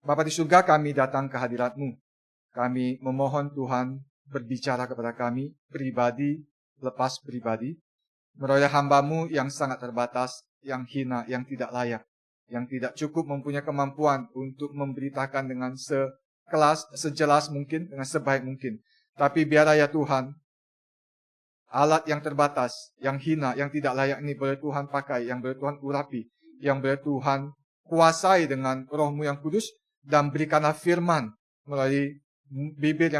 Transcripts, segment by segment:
Bapa di surga, kami datang ke hadirat-Mu. Kami memohon Tuhan berbicara kepada kami, pribadi lepas pribadi, meroyah hamba-Mu yang sangat terbatas, yang hina, yang tidak layak, yang tidak cukup mempunyai kemampuan untuk memberitakan dengan sejelas mungkin, dengan sebaik mungkin. Tapi biarlah ya Tuhan, alat yang terbatas, yang hina, yang tidak layak ini boleh Tuhan pakai, yang boleh Tuhan urapi, yang boleh Tuhan kuasai dengan Roh-Mu yang kudus, dan berikanlah firman melalui bibir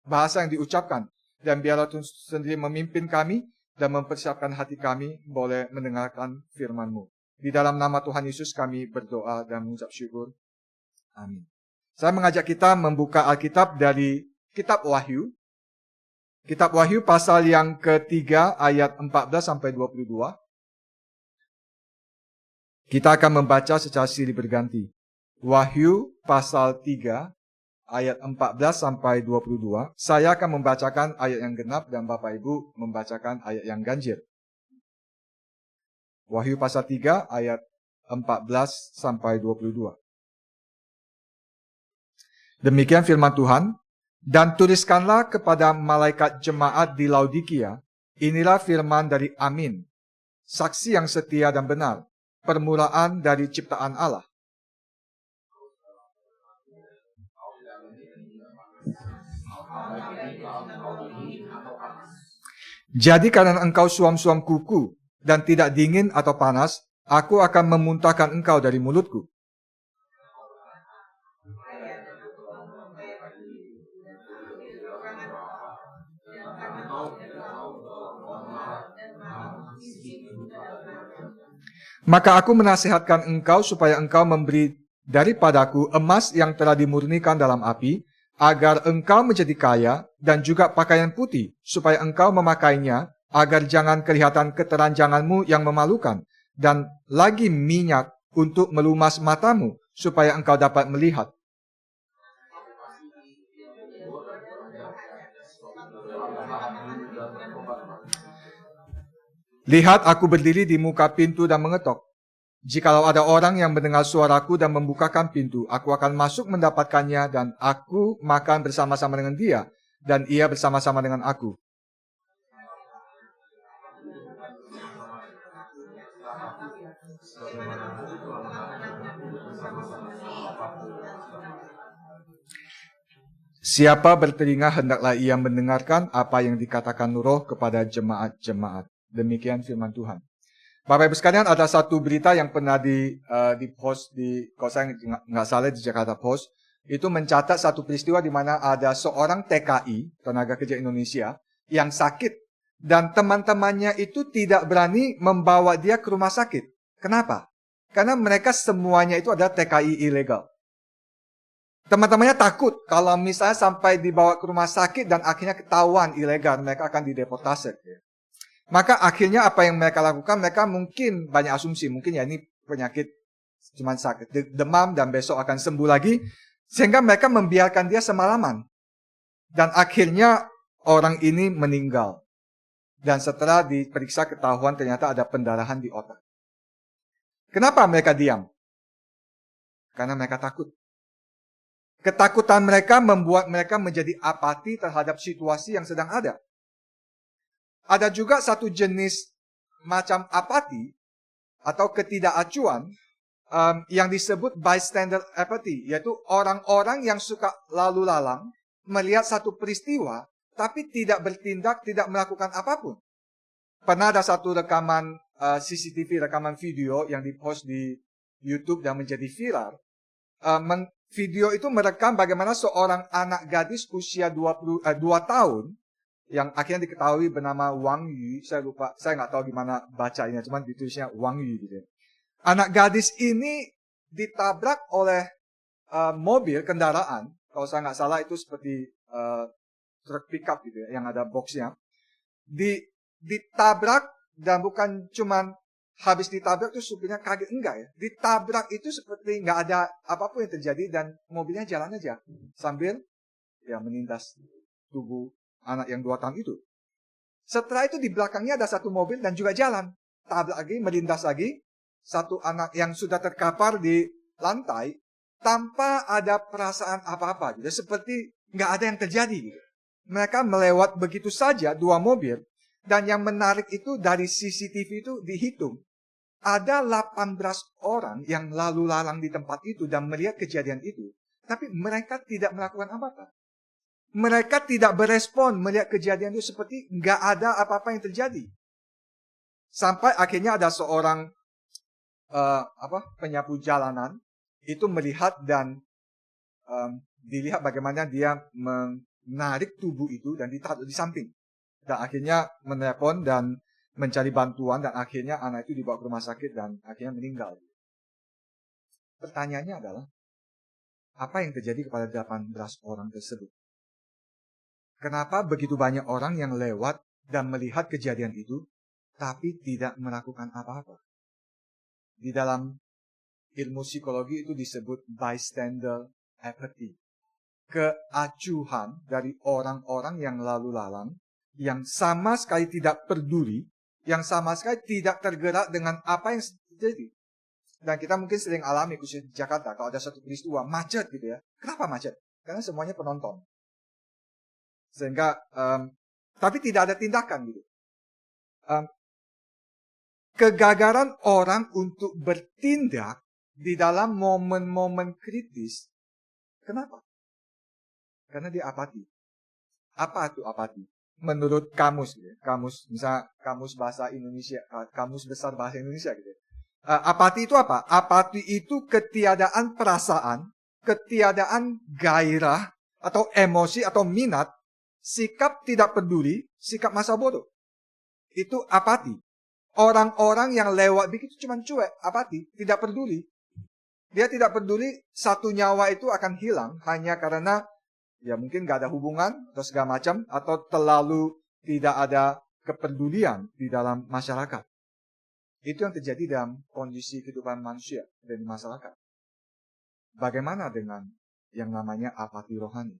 bahasa yang diucapkan. Dan biarlah Tuhan sendiri memimpin kami dan mempersiapkan hati kami boleh mendengarkan firman-Mu. Di dalam nama Tuhan Yesus kami berdoa dan mengucap syukur. Amin. Saya mengajak kita membuka Alkitab dari Kitab Wahyu. Kitab Wahyu pasal yang ketiga ayat 14-22. Kita akan membaca secara silih berganti. Wahyu pasal 3 ayat 14-22. Saya akan membacakan ayat yang genap dan Bapak Ibu membacakan ayat yang ganjil. Wahyu pasal 3 ayat 14-22. Demikian firman Tuhan. Dan tuliskanlah kepada malaikat jemaat di Laodikia, inilah firman dari Amin, saksi yang setia dan benar, permulaan dari ciptaan Allah. Jadi karena engkau suam-suam kuku dan tidak dingin atau panas, aku akan memuntahkan engkau dari mulutku. Maka aku menasihatkan engkau supaya engkau memberi daripadaku emas yang telah dimurnikan dalam api, agar engkau menjadi kaya, dan juga pakaian putih, supaya engkau memakainya, agar jangan kelihatan keteranjanganmu yang memalukan, dan lagi minyak untuk melumas matamu, supaya engkau dapat melihat. Lihat, aku berdiri di muka pintu dan mengetok. Jikalau ada orang yang mendengar suaraku dan membukakan pintu, aku akan masuk mendapatkannya dan aku makan bersama-sama dengan dia dan ia bersama-sama dengan aku. Siapa bertelinga hendaklah ia mendengarkan apa yang dikatakan Roh kepada jemaat-jemaat. Demikian firman Tuhan. Bapak Ibu sekalian, ada satu berita yang pernah di post kalau saya nggak salah di Jakarta Post, itu mencatat satu peristiwa di mana ada seorang TKI, tenaga kerja Indonesia, yang sakit dan teman-temannya itu tidak berani membawa dia ke rumah sakit. Kenapa? Karena mereka semuanya itu adalah TKI ilegal. Teman-temannya takut kalau misalnya sampai dibawa ke rumah sakit dan akhirnya ketahuan ilegal, mereka akan dideportasi. Maka akhirnya apa yang mereka lakukan, mereka mungkin banyak asumsi, mungkin ya ini penyakit cuma sakit, demam dan besok akan sembuh lagi, sehingga mereka membiarkan dia semalaman. Dan akhirnya orang ini meninggal. Dan setelah diperiksa ketahuan ternyata ada pendarahan di otak. Kenapa mereka diam? Karena mereka takut. Ketakutan mereka membuat mereka menjadi apati terhadap situasi yang sedang ada. Ada juga satu jenis macam apati atau ketidakacuan yang disebut bystander apathy, yaitu orang-orang yang suka lalu lalang melihat satu peristiwa tapi tidak bertindak, tidak melakukan apapun. Pernah ada satu rekaman CCTV, rekaman video yang dipost di YouTube dan menjadi viral. Video itu merekam bagaimana seorang anak gadis usia 2 tahun yang akhirnya diketahui bernama Wang Yu, saya lupa, saya nggak tahu gimana bacanya, cuman ditulisnya Wang Yu gitu. Anak gadis ini ditabrak oleh mobil kendaraan, kalau saya nggak salah itu seperti truk pickup gitu ya, yang ada boxnya. Ditabrak dan bukan cuman habis ditabrak tuh supirnya kaget, enggak ya. Ditabrak itu seperti nggak ada apapun yang terjadi dan mobilnya jalan aja sambil ya menindas tubuh anak yang 2 tahun itu. Setelah itu di belakangnya ada satu mobil dan juga jalan. Tabrak lagi, melindas lagi. Satu anak yang sudah terkapar di lantai. tanpa ada perasaan apa-apa, gitu. Seperti nggak ada yang terjadi. Gitu. Mereka melewat begitu saja 2 mobil, dan yang menarik itu dari CCTV itu dihitung. Ada 18 orang yang lalu lalang di tempat itu dan melihat kejadian itu. Tapi mereka tidak melakukan apa-apa. Mereka tidak berespon melihat kejadian itu seperti nggak ada apa-apa yang terjadi. Sampai akhirnya ada seorang penyapu jalanan itu melihat dan dilihat bagaimana dia menarik tubuh itu dan ditaruh di samping. Dan akhirnya menelepon dan mencari bantuan dan akhirnya anak itu dibawa ke rumah sakit dan akhirnya meninggal. Pertanyaannya adalah, apa yang terjadi kepada 18 orang tersebut? Kenapa begitu banyak orang yang lewat dan melihat kejadian itu, tapi tidak melakukan apa-apa? Di dalam ilmu psikologi itu disebut bystander apathy. Keacuhan dari orang-orang yang lalu lalang, yang sama sekali tidak peduli, yang sama sekali tidak tergerak dengan apa yang terjadi. Dan kita mungkin sering alami, khususnya di Jakarta, kalau ada satu peristiwa, macet gitu ya. Kenapa macet? Karena semuanya penonton. Sehingga, tapi tidak ada tindakan gitu. Kegagalan orang untuk bertindak di dalam momen-momen kritis. Kenapa? Karena dia apati. Apa itu apati? Menurut kamus, gitu ya. Misalnya kamus bahasa Indonesia, kamus besar bahasa Indonesia gitu. Apati itu apa? Apati itu ketiadaan perasaan, ketiadaan gairah atau emosi atau minat, sikap tidak peduli, sikap masa bodoh. Itu apati. Orang-orang yang lewat begitu cuma cuek, apati, tidak peduli. Dia tidak peduli satu nyawa itu akan hilang hanya karena ya mungkin gak ada hubungan atau segala macam, atau terlalu tidak ada kepedulian di dalam masyarakat. Itu yang terjadi dalam kondisi kehidupan manusia dan masyarakat. Bagaimana dengan yang namanya apati rohani?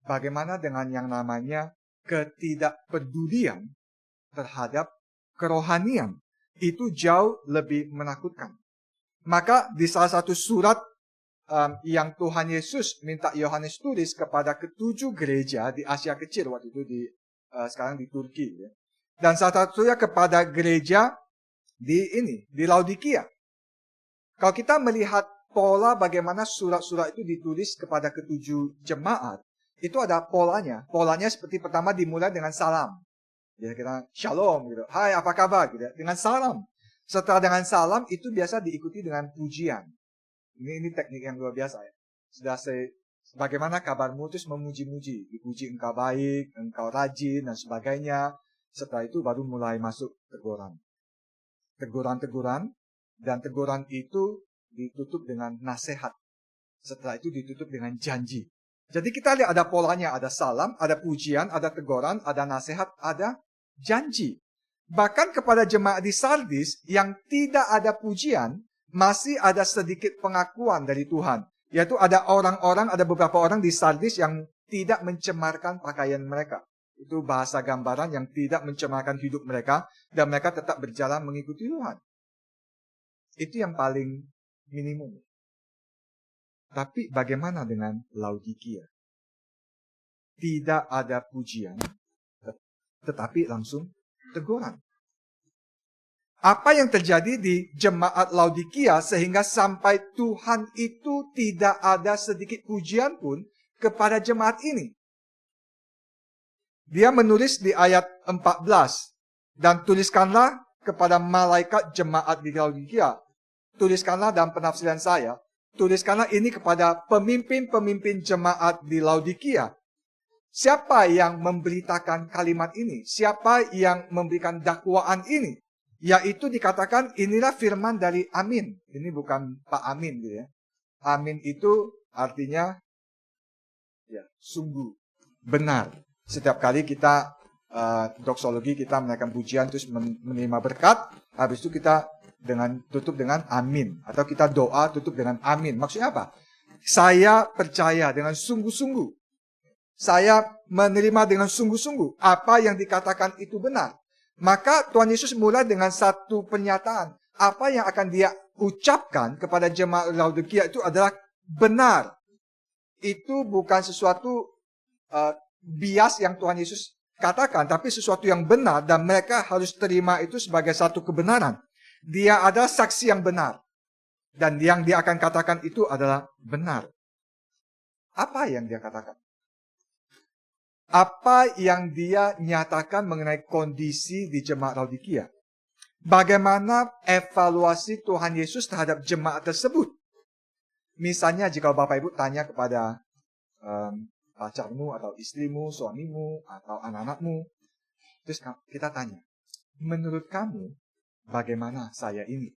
Bagaimana dengan yang namanya ketidakpedulian terhadap kerohanian? Itu jauh lebih menakutkan. Maka di salah satu surat yang Tuhan Yesus minta Yohanes tulis kepada ke-7 gereja di Asia Kecil waktu itu sekarang di Turki ya. Dan salah satunya kepada gereja di Laodikia. Kalau kita melihat pola bagaimana surat-surat itu ditulis kepada ke-7 jemaat, itu ada polanya. Polanya seperti pertama dimulai dengan salam. Ya kita shalom gitu. Hai, apa kabar gitu. Dengan salam. Setelah dengan salam itu biasa diikuti dengan pujian. Ini teknik yang luar biasa ya. Bagaimana kabarmu, terus memuji-muji. Dipuji engkau baik, engkau rajin, dan sebagainya. Setelah itu baru mulai masuk teguran. Teguran-teguran, dan teguran itu ditutup dengan nasihat. Setelah itu ditutup dengan janji. Jadi kita lihat ada polanya, ada salam, ada pujian, ada teguran, ada nasihat, ada janji. Bahkan kepada jemaat di Sardis yang tidak ada pujian, masih ada sedikit pengakuan dari Tuhan. Yaitu ada beberapa orang di Sardis yang tidak mencemarkan pakaian mereka. Itu bahasa gambaran yang tidak mencemarkan hidup mereka. Dan mereka tetap berjalan mengikuti Tuhan. Itu yang paling minimum. Tapi bagaimana dengan Laodikia? Tidak ada pujian, tetapi langsung teguran. Apa yang terjadi di jemaat Laodikia sehingga sampai Tuhan itu tidak ada sedikit pujian pun kepada jemaat ini? Dia menulis di ayat 14, dan tuliskanlah kepada malaikat jemaat di Laodikia. Tuliskanlah dalam penafsiran saya, tuliskanlah ini kepada pemimpin-pemimpin jemaat di Laodikia. Siapa yang memberitakan kalimat ini? Siapa yang memberikan dakwaan ini? Yaitu dikatakan inilah firman dari Amin. Ini bukan Pak Amin gitu ya. Amin itu artinya ya sungguh benar. Setiap kali kita doksologi kita menaikkan pujian terus menerima berkat, habis itu kita tutup dengan amin, atau kita doa tutup dengan amin. Maksudnya apa? Saya percaya dengan sungguh-sungguh. Saya menerima dengan sungguh-sungguh apa yang dikatakan itu benar. Maka Tuhan Yesus mulai dengan satu pernyataan. Apa yang akan dia ucapkan kepada jemaat Laodikia itu adalah benar. Itu bukan sesuatu bias yang Tuhan Yesus katakan, tapi sesuatu yang benar dan mereka harus terima itu sebagai satu kebenaran. Dia adalah saksi yang benar. Dan yang dia akan katakan itu adalah benar. Apa yang dia katakan? Apa yang dia nyatakan mengenai kondisi di jemaat Laodikia? Bagaimana evaluasi Tuhan Yesus terhadap jemaat tersebut? Misalnya jika Bapak Ibu tanya kepada pacarmu atau istrimu, suamimu, atau anak-anakmu, terus kita tanya, menurut kamu bagaimana saya ini?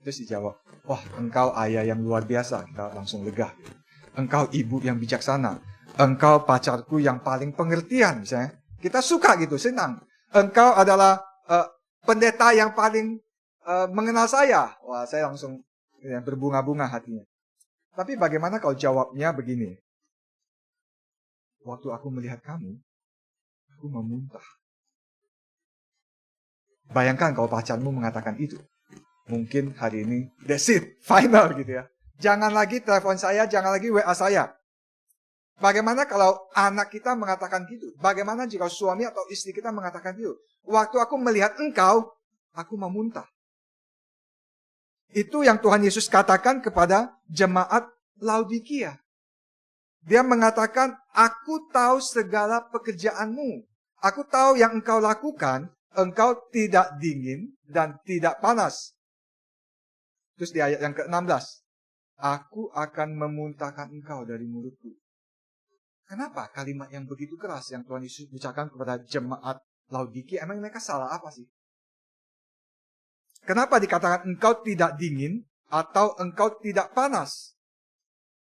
Terus dijawab, wah engkau ayah yang luar biasa, kita langsung lega. Engkau ibu yang bijaksana, engkau pacarku yang paling pengertian, misalnya. Kita suka gitu, senang. Engkau adalah pendeta yang paling mengenal saya. Wah, saya langsung berbunga-bunga hatinya. Tapi bagaimana kalau jawabnya begini? Waktu aku melihat kamu, aku memuntah. Bayangkan kalau pacarmu mengatakan itu. Mungkin hari ini, that's it, final gitu ya. Jangan lagi telepon saya, jangan lagi WA saya. Bagaimana kalau anak kita mengatakan gitu? Bagaimana jika suami atau istri kita mengatakan gitu? Waktu aku melihat engkau, aku memuntah. Itu yang Tuhan Yesus katakan kepada jemaat Laodikia. Dia mengatakan, aku tahu segala pekerjaanmu. Aku tahu yang engkau lakukan, engkau tidak dingin dan tidak panas. Terus di ayat yang ke-16, aku akan memuntahkan engkau dari mulutku. Kenapa kalimat yang begitu keras yang Tuhan Yesus ucapkan kepada jemaat Laodikia? Emang mereka salah apa sih? Kenapa dikatakan engkau tidak dingin atau engkau tidak panas?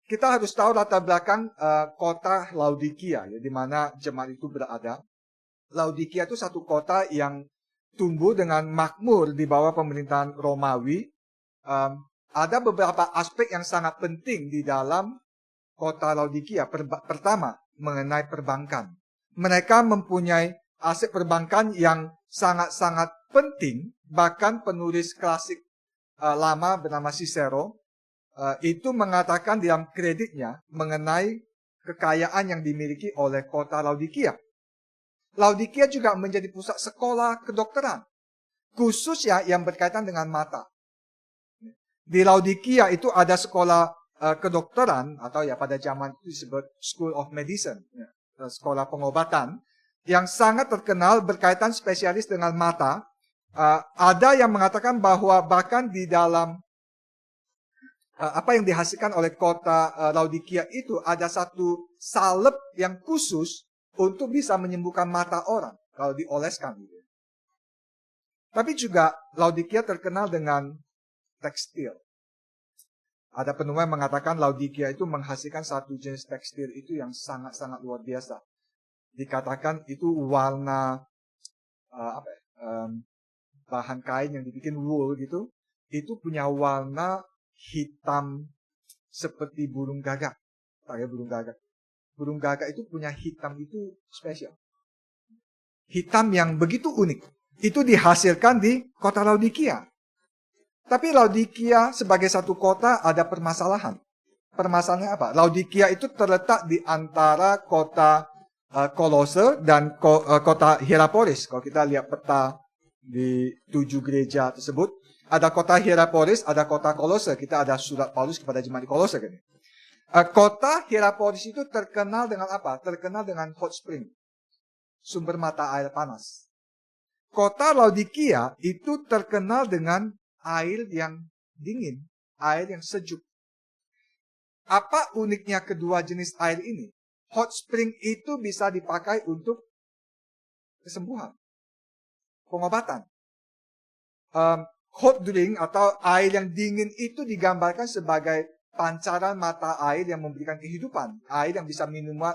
Kita harus tahu latar belakang kota Laodikia, ya, di mana jemaat itu berada. Laodikia itu satu kota yang tumbuh dengan makmur di bawah pemerintahan Romawi. Ada beberapa aspek yang sangat penting di dalam kota Laodikia. Pertama, mengenai perbankan. Mereka mempunyai aset perbankan yang sangat-sangat penting. Bahkan penulis klasik lama bernama Cicero itu mengatakan dalam kreditnya mengenai kekayaan yang dimiliki oleh kota Laodikia. Laodikia juga menjadi pusat sekolah kedokteran, khususnya yang berkaitan dengan mata. Di Laodikia itu ada sekolah kedokteran, atau ya pada zaman itu disebut School of Medicine, ya, sekolah pengobatan, yang sangat terkenal berkaitan spesialis dengan mata. Ada yang mengatakan bahwa bahkan di dalam apa yang dihasilkan oleh kota Laodikia itu ada satu salep yang khusus untuk bisa menyembuhkan mata orang kalau dioleskan. Gitu. Tapi juga Laodikia terkenal dengan tekstil. Ada penulis yang mengatakan Laodikia itu menghasilkan satu jenis tekstil itu yang sangat-sangat luar biasa. Dikatakan itu warna bahan kain yang dibikin wool gitu, itu punya warna hitam seperti burung gagak. Pakai burung gagak. Burung gagak itu punya hitam itu spesial. Hitam yang begitu unik. Itu dihasilkan di kota Laodikia. Tapi Laodikia sebagai satu kota ada permasalahan. Permasalahannya apa? Laodikia itu terletak di antara kota Kolose dan kota Hierapolis. Kalau kita lihat peta di 7 gereja tersebut, ada kota Hierapolis, ada kota Kolose. Kita ada surat Paulus kepada jemaat di Kolose. Kan? Kota Hierapolis itu terkenal dengan apa? Terkenal dengan hot spring. Sumber mata air panas. Kota Laodikia itu terkenal dengan air yang dingin, air yang sejuk. Apa uniknya kedua jenis air ini? Hot spring itu bisa dipakai untuk kesembuhan, pengobatan. Hot drink atau air yang dingin itu digambarkan sebagai pancaran mata air yang memberikan kehidupan, air yang bisa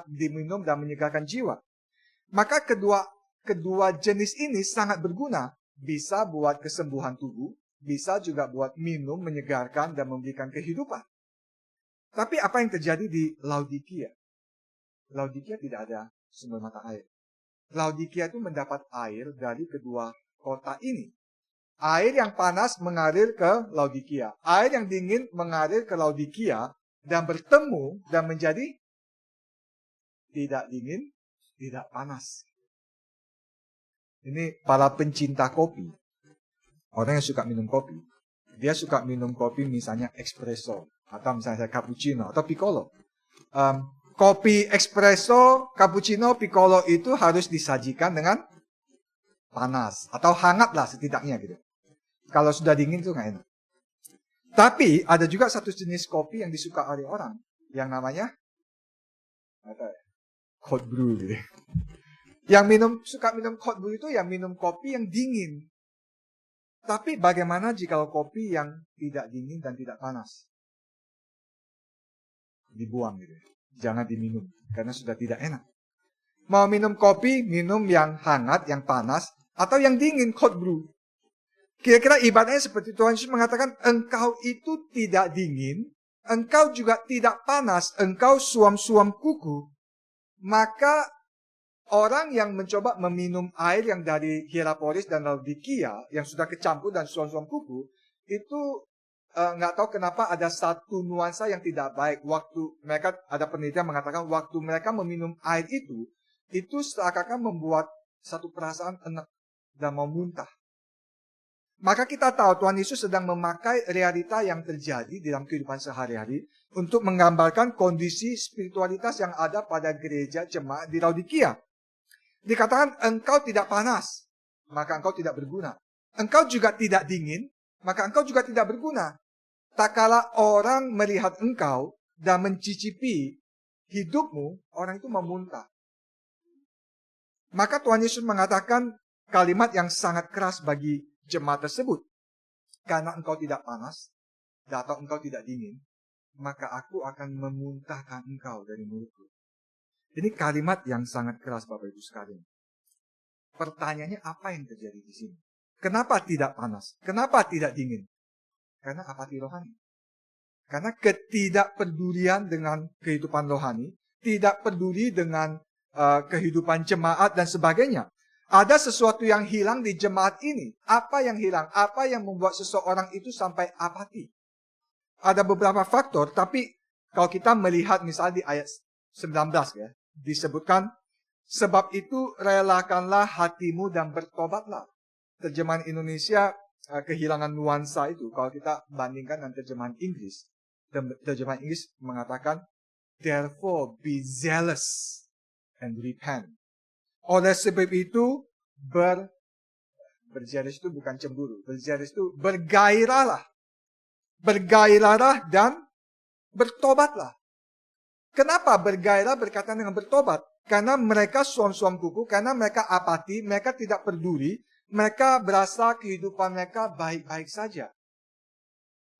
diminum dan menyegarkan jiwa. Maka kedua jenis ini sangat berguna, bisa buat kesembuhan tubuh, bisa juga buat minum, menyegarkan, dan memberikan kehidupan. Tapi apa yang terjadi di Laodikia? Laodikia tidak ada sumber mata air. Laodikia itu mendapat air dari kedua kota ini. Air yang panas mengalir ke Laodikia. Air yang dingin mengalir ke Laodikia dan bertemu dan menjadi tidak dingin, tidak panas. Ini para pencinta kopi. Orang yang suka minum kopi. Dia suka minum kopi misalnya espresso. Atau misalnya cappuccino atau piccolo. Kopi espresso, cappuccino, piccolo itu harus disajikan dengan panas. Atau hangat lah setidaknya gitu. Kalau sudah dingin itu nggak enak. Tapi ada juga satu jenis kopi yang disuka oleh orang. Yang namanya cold brew gitu. Yang suka minum cold brew itu yang minum kopi yang dingin. Tapi bagaimana jika kopi yang tidak dingin dan tidak panas? Dibuang gitu. Jangan diminum karena sudah tidak enak. Mau minum kopi, minum yang hangat, yang panas, atau yang dingin, cold brew. Kira-kira ibaratnya seperti Tuhan Yesus mengatakan, engkau itu tidak dingin, engkau juga tidak panas, engkau suam-suam kuku. Maka orang yang mencoba meminum air yang dari Hierapolis dan Laodikia, yang sudah kecampur dan suam-suam kuku, itu nggak tahu kenapa ada satu nuansa yang tidak baik. Waktu mereka, ada penelitian mengatakan, waktu mereka meminum air itu seakan-akan membuat satu perasaan enak dan mau muntah. Maka kita tahu Tuhan Yesus sedang memakai realita yang terjadi dalam kehidupan sehari-hari untuk menggambarkan kondisi spiritualitas yang ada pada gereja jemaat di Laodikia. Dikatakan engkau tidak panas, maka engkau tidak berguna. Engkau juga tidak dingin, maka engkau juga tidak berguna. Tak kala orang melihat engkau dan mencicipi hidupmu, orang itu memuntah. Maka Tuhan Yesus mengatakan kalimat yang sangat keras bagi jemaat tersebut. Karena engkau tidak panas, atau engkau tidak dingin, maka aku akan memuntahkan engkau dari mulutku. Ini kalimat yang sangat keras Bapak Ibu sekalian. Pertanyaannya apa yang terjadi di sini? Kenapa tidak panas? Kenapa tidak dingin? Karena apati rohani. Karena ketidakpedulian dengan kehidupan rohani, tidak peduli dengan kehidupan jemaat dan sebagainya. Ada sesuatu yang hilang di jemaat ini. Apa yang hilang? Apa yang membuat seseorang itu sampai apati? Ada beberapa faktor, tapi kalau kita melihat misalnya di ayat 19 ya, disebutkan, sebab itu relakanlah hatimu dan bertobatlah. Terjemahan Indonesia kehilangan nuansa itu. Kalau kita bandingkan dengan terjemahan Inggris, terjemahan Inggris mengatakan, therefore be zealous and repent. Oleh sebab itu, berzealous itu bukan cemburu. Berzealous itu bergairahlah. Bergairahlah dan bertobatlah. Kenapa bergairah berkaitan dengan bertobat? Karena mereka suam-suam kuku, karena mereka apati, mereka tidak peduli, mereka berasa kehidupan mereka baik-baik saja.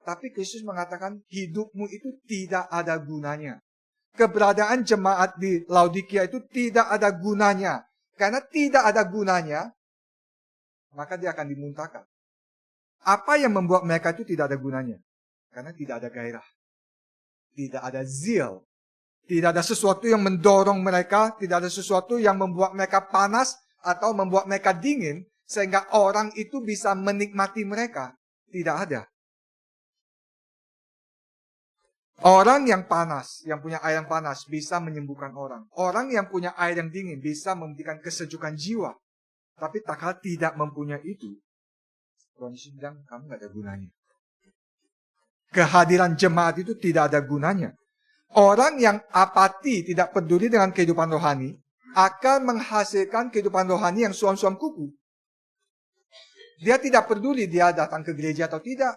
Tapi Kristus mengatakan hidupmu itu tidak ada gunanya. Keberadaan jemaat di Laodikia itu tidak ada gunanya. Karena tidak ada gunanya, maka dia akan dimuntahkan. Apa yang membuat mereka itu tidak ada gunanya? Karena tidak ada gairah. Tidak ada zeal. Tidak ada sesuatu yang mendorong mereka. Tidak ada sesuatu yang membuat mereka panas atau membuat mereka dingin. Sehingga orang itu bisa menikmati mereka. Tidak ada. Orang yang panas, yang punya air yang panas, bisa menyembuhkan orang. Orang yang punya air yang dingin bisa memberikan kesejukan jiwa. Tapi tak kala tidak mempunyai itu, Tuhan Yesus bilang, kamu gak ada gunanya. Kehadiran jemaat itu tidak ada gunanya. Orang yang apati, tidak peduli dengan kehidupan rohani, akan menghasilkan kehidupan rohani yang suam-suam kuku. Dia tidak peduli dia datang ke gereja atau tidak.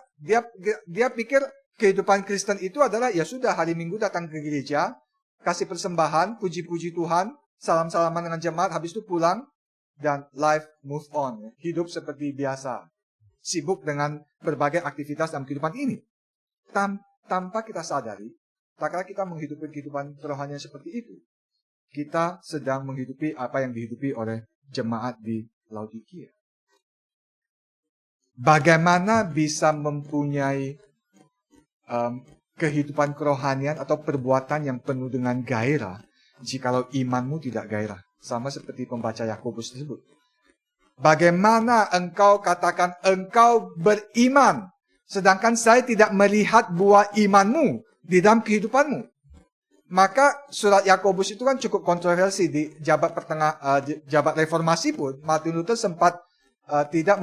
Dia pikir kehidupan Kristen itu adalah, ya sudah, hari Minggu datang ke gereja, kasih persembahan, puji-puji Tuhan, salam-salaman dengan jemaat, habis itu pulang, dan life move on. Hidup seperti biasa. Sibuk dengan berbagai aktivitas dalam kehidupan ini. Tanpa kita sadari, tak kala kita menghidupi kehidupan kerohanian seperti itu, kita sedang menghidupi apa yang dihidupi oleh jemaat di Laodikia. Bagaimana bisa mempunyai kehidupan kerohanian atau perbuatan yang penuh dengan gairah jikalau imanmu tidak gairah, sama seperti pembaca Yakobus tersebut. Bagaimana engkau katakan engkau beriman, sedangkan saya tidak melihat buah imanmu di dalam kehidupanmu? Maka surat Yakobus itu kan cukup kontroversi di jabat reformasi pun. Martin Luther sempat tidak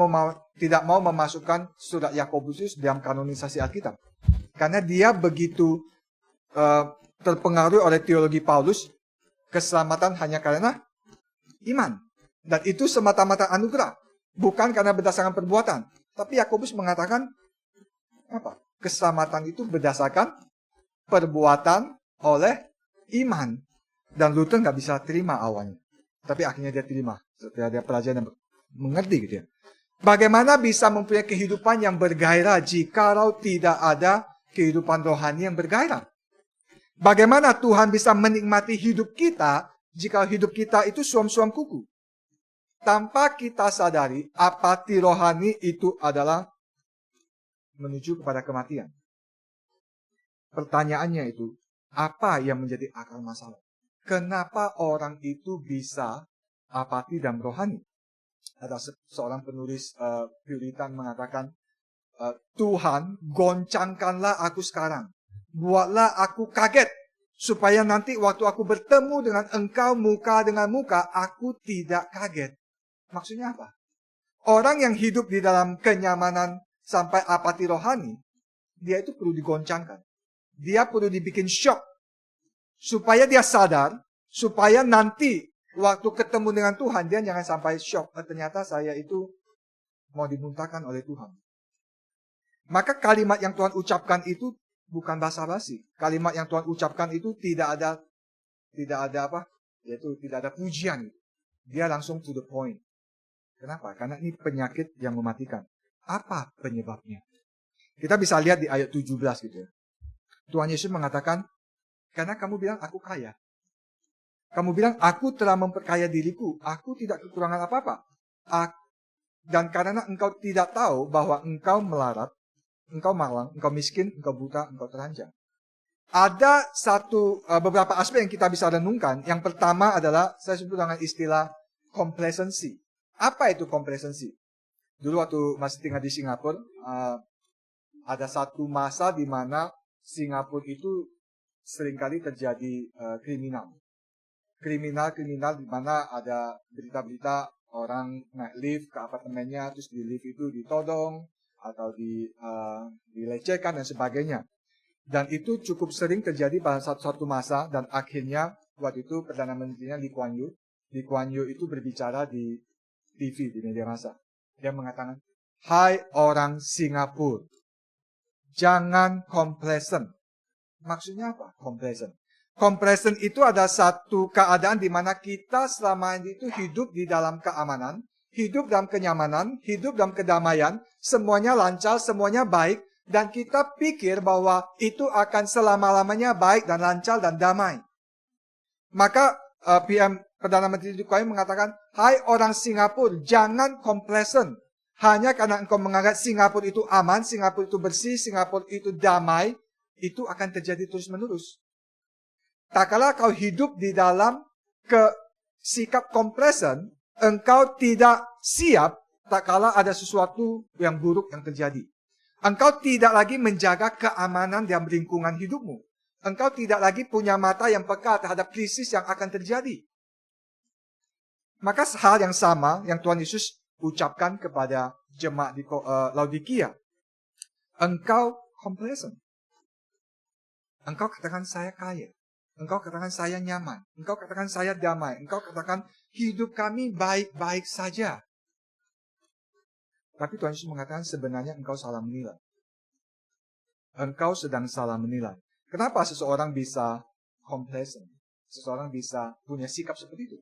mau memasukkan surat Yakobus itu dalam kanonisasi Alkitab. Karena dia begitu terpengaruh oleh teologi Paulus, keselamatan hanya karena iman. Dan itu semata-mata anugerah, bukan karena berdasarkan perbuatan. Tapi Yakobus mengatakan apa? Keselamatan itu berdasarkan perbuatan oleh iman. Dan Luther nggak bisa terima awalnya. Tapi akhirnya dia terima. Setelah dia pelajaran dan mengerti gitu ya. Bagaimana bisa mempunyai kehidupan yang bergairah jikalau tidak ada kehidupan rohani yang bergairah? Bagaimana Tuhan bisa menikmati hidup kita jika hidup kita itu suam-suam kuku? Tanpa kita sadari, apati rohani itu adalah menuju kepada kematian. Pertanyaannya itu, apa yang menjadi akar masalah? Kenapa orang itu bisa apati dan rohani? Ada seorang penulis Puritan mengatakan, Tuhan, goncangkanlah aku sekarang. Buatlah aku kaget. Supaya nanti waktu aku bertemu dengan engkau muka dengan muka, aku tidak kaget. Maksudnya apa? Orang yang hidup di dalam kenyamanan sampai apati rohani, dia itu perlu digoncangkan. Dia perlu dibikin shock. Supaya dia sadar, supaya nanti waktu ketemu dengan Tuhan, dia jangan sampai shock. Ternyata saya itu mau dimuntahkan oleh Tuhan. Maka kalimat yang Tuhan ucapkan itu bukan basa-basi. Kalimat yang Tuhan ucapkan itu tidak ada apa? Yaitu tidak ada pujian. Dia langsung to the point. Kenapa? Karena ini penyakit yang mematikan. Apa penyebabnya? Kita bisa lihat di ayat 17 gitu ya. Tuhan Yesus mengatakan, karena kamu bilang aku kaya. Kamu bilang aku telah memperkaya diriku. Aku tidak kekurangan apa-apa. Dan karena engkau tidak tahu bahwa engkau melarat, engkau malang, engkau miskin, engkau buta, engkau telanjang. Ada beberapa aspek yang kita bisa renungkan. Yang pertama adalah, saya sebut dengan istilah complacency. Apa itu complacency? Dulu waktu masih tinggal di Singapura, ada satu masa di mana Singapura itu seringkali terjadi kriminal. Kriminal di mana ada berita-berita orang naik lift ke apartemennya, terus di lift itu ditodong, atau dilecehkan dan sebagainya. Dan itu cukup sering terjadi pada satu masa, dan akhirnya waktu itu Perdana Menterinya Lee Kuan Yew itu berbicara di TV, di media massa. Dia mengatakan, hai orang Singapura, jangan complacent. Maksudnya apa? Complacent itu ada satu keadaan di mana kita selama ini itu hidup di dalam keamanan, hidup dalam kenyamanan, hidup dalam kedamaian, semuanya lancar, semuanya baik, dan kita pikir bahwa itu akan selama-lamanya baik dan lancar dan damai. Maka Perdana Menteri Lee Kuan Yew mengatakan, hai orang Singapura, jangan complacent. Hanya karena engkau menganggap Singapura itu aman, Singapura itu bersih, Singapura itu damai, itu akan terjadi terus-menerus. Tak kala kau hidup di dalam sikap complacent, engkau tidak siap tak kala ada sesuatu yang buruk yang terjadi. Engkau tidak lagi menjaga keamanan dalam lingkungan hidupmu. Engkau tidak lagi punya mata yang peka terhadap krisis yang akan terjadi. Maka hal yang sama yang Tuhan Yesus ucapkan kepada jemaat di Laodikia. Engkau complacent. Engkau katakan saya kaya. Engkau katakan saya nyaman. Engkau katakan saya damai. Engkau katakan hidup kami baik-baik saja. Tapi Tuhan Yesus mengatakan sebenarnya engkau salah menilai. Engkau sedang salah menilai. Kenapa seseorang bisa complacent? Seseorang bisa punya sikap seperti itu?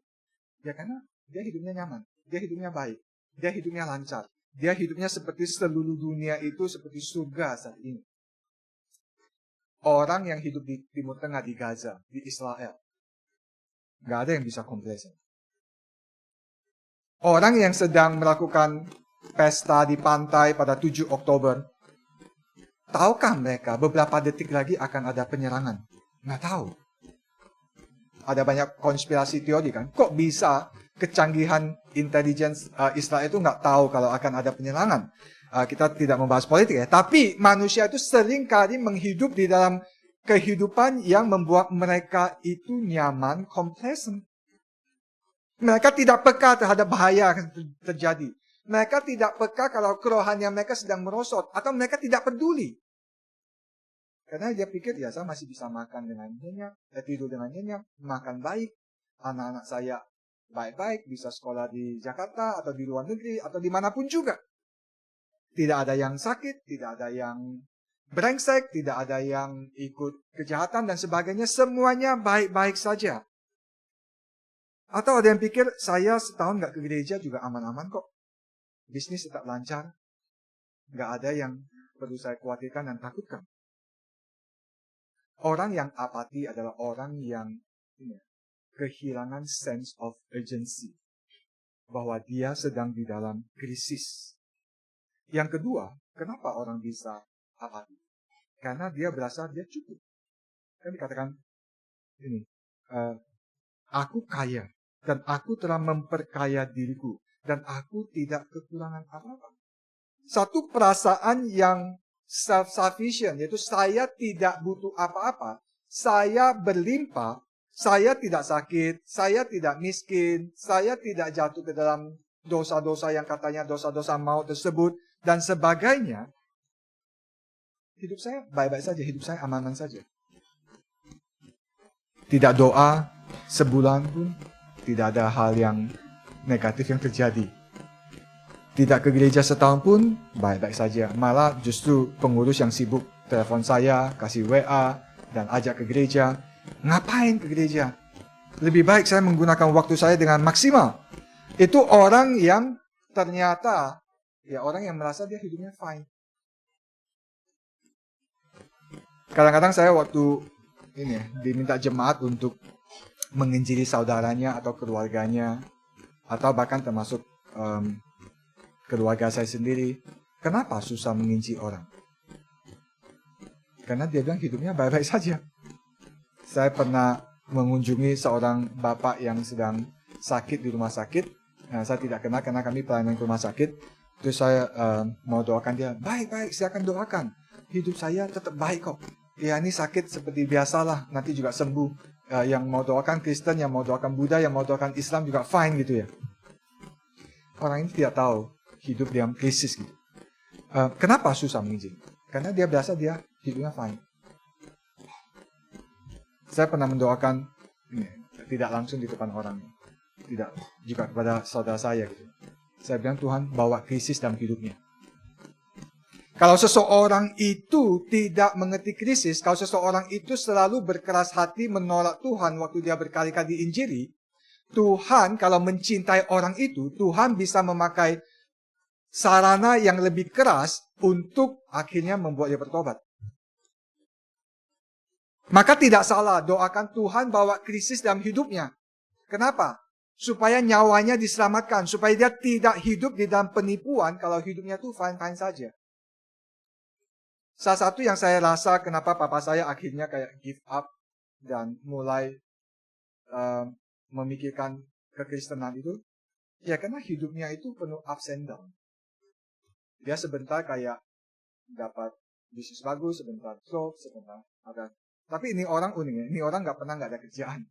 Ya karena dia hidupnya nyaman. Dia hidupnya baik. Dia hidupnya lancar. Dia hidupnya seperti seluruh dunia itu seperti surga saat ini. Orang yang hidup di Timur Tengah, di Gaza, di Israel, gak ada yang bisa complacent. Orang yang sedang melakukan pesta di pantai pada 7 Oktober, tahukah mereka beberapa detik lagi akan ada penyerangan? Nggak tahu. Ada banyak konspirasi teori kan. Kok bisa kecanggihan intelligence Israel itu nggak tahu kalau akan ada penyerangan. Kita tidak membahas politik ya. Tapi manusia itu sering kali menghidup di dalam kehidupan yang membuat mereka itu nyaman, complacent. Mereka tidak peka terhadap bahaya yang terjadi. Mereka tidak peka kalau kerohanian mereka sedang merosot. Atau mereka tidak peduli. Karena dia pikir, ya saya masih bisa makan dengan nyenyak, tidur dengan nyenyak, makan baik. Anak-anak saya baik-baik, bisa sekolah di Jakarta, atau di luar negeri, atau dimanapun juga. Tidak ada yang sakit, tidak ada yang brengsek, tidak ada yang ikut kejahatan dan sebagainya. Semuanya baik-baik saja. Atau ada yang pikir, saya setahun nggak ke gereja juga aman-aman kok. Bisnis tetap lancar. Nggak ada yang perlu saya khawatirkan dan takutkan. Orang yang apati adalah orang yang kehilangan sense of urgency. Bahwa dia sedang di dalam krisis. Yang kedua, kenapa orang bisa apati? Karena dia berasa dia cukup. Kan dikatakan, aku kaya. Dan aku telah memperkaya diriku. Dan aku tidak kekurangan apa-apa. Satu perasaan yang self-sufficient, yaitu saya tidak butuh apa-apa. Saya berlimpah. Saya tidak sakit. Saya tidak miskin. Saya tidak jatuh ke dalam dosa-dosa yang katanya dosa-dosa maut tersebut. Dan sebagainya. Hidup saya baik-baik saja. Hidup saya aman-aman saja. Tidak doa sebulan pun. Tidak ada hal yang negatif yang terjadi. Tidak ke gereja setahun pun, baik-baik saja. Malah justru pengurus yang sibuk telepon saya, kasih WA, dan ajak ke gereja. Ngapain ke gereja? Lebih baik saya menggunakan waktu saya dengan maksimal. Itu orang yang ternyata, ya orang yang merasa dia hidupnya fine. Kadang-kadang saya waktu diminta jemaat untuk menginjili saudaranya atau keluarganya, atau bahkan termasuk keluarga saya sendiri. Kenapa susah menginjili orang? Karena dia bilang hidupnya baik-baik saja. Saya pernah mengunjungi seorang bapak yang sedang sakit di rumah sakit. Nah, saya tidak kenal karena kami pelayanan ke rumah sakit. Terus saya mau doakan dia. Baik-baik, silakan doakan. Hidup saya tetap baik kok. Ya ini sakit seperti biasalah, nanti juga sembuh. Yang mau doakan Kristen, yang mau doakan Buddha, yang mau doakan Islam juga fine gitu ya. Orang ini tidak tahu hidup dalam krisis gitu. Kenapa susah menginjil? Karena dia berasa dia hidupnya fine. Saya pernah mendoakan tidak langsung di depan orang, tidak juga kepada saudara saya gitu. Saya bilang Tuhan bawa krisis dalam hidupnya. Kalau seseorang itu tidak mengerti krisis, kalau seseorang itu selalu berkeras hati menolak Tuhan waktu dia berkali-kali diinjili, Tuhan kalau mencintai orang itu, Tuhan bisa memakai sarana yang lebih keras untuk akhirnya membuat dia bertobat. Maka tidak salah doakan Tuhan bawa krisis dalam hidupnya. Kenapa? Supaya nyawanya diselamatkan, supaya dia tidak hidup di dalam penipuan kalau hidupnya tuh fine-fine saja. Salah satu yang saya rasa kenapa papa saya akhirnya kayak give up dan mulai memikirkan kekristenan itu, ya karena hidupnya itu penuh ups and down. Dia sebentar kayak dapat bisnis bagus, sebentar drop, sebentar ada. Tapi ini orang unik ya, ini orang nggak ada kerjaan.